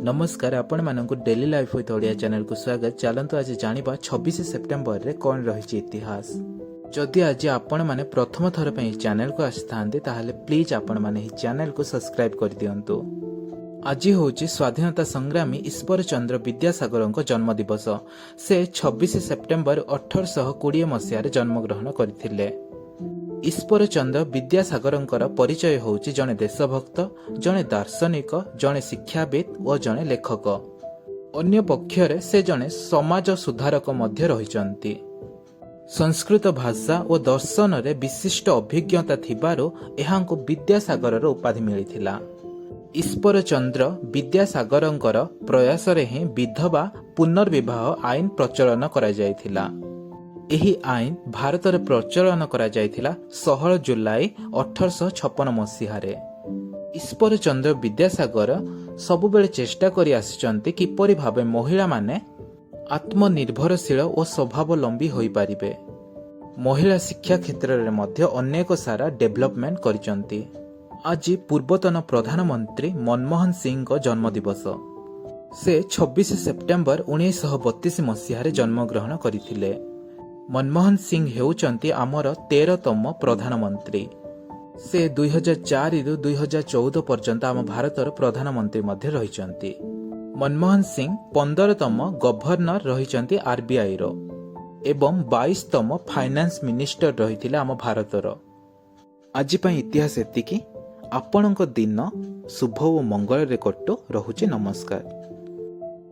नमस्कार आपण मानक daily life with Odia channel को स्वागत। चलतु आज जानिबा 26 सेप्टेम्बर रे कौन रही इतिहास। जदि आज आपण माने प्रथम थर पे चैनल को आस्थाते ताहले प्लीज आपण माने चैनल को सब्सक्राइब कर दियंतु। आज होची स्वाधीनता संग्रामी ईश्वर चंद्र विद्यासागर जन्म दिवस। से 26 सेप्टेम्बर 1820 मसीह जन्म ग्रहण करथिले। ईश्वर चंद्र विद्यासागर परिचय होउची जने देशभक्त, जने दार्शनिक, जने शिक्षाविद और जने लेखक। अन्य पक्षरे से जने समाज सुधारक मध्य रहिचंती। संस्कृत भाषा और दर्शन रे विशिष्ट अभिज्ञता थिबारो एहांको विद्यासागर उपाधि मिलिथिला। ईश्वर चंद्र विद्यासागरंकर प्रयास रे ही विधवा पुनर्विवाह आईन प्रचलन करा जायथिला। एही आईन भारत रे प्रचलन करा जायथिला 16 जुलाई 1856 मसीह रे। ईश्वर चंद्र विद्यासागर सबुबेले चेष्टा करी आसिचंती किपरि भाबे महिला माने आत्मनिर्भरशील और स्वभावलंबी होई पारिबे। महिला शिक्षा क्षेत्र रे मध्य अनेक सारा डेवलपमेंट करिचंती। आज पूर्वतन प्रधानमंत्री मनमोहन सिंह को जन्म दिवस। से 26 सेप्टेम्बर 1932 मसीह जन्म ग्रहण करथिले। मनमोहन सिंह हेउचंती आमर 13तम प्रधानमंत्री। से 2004 रु 2014 पर्यंत आम भारतर प्रधानमंत्री मध्य रहिचंती। मनमोहन सिंह 15तम गवर्नर रहिचंती आरबीआई रो एवं 22तम फाइनेंस मिनिस्टर रहिथिले आम भारतर। आज पई इतिहास एतिकी। आपणक दिन शुभ और मंगल रे कटु। रहुचे नमस्कार।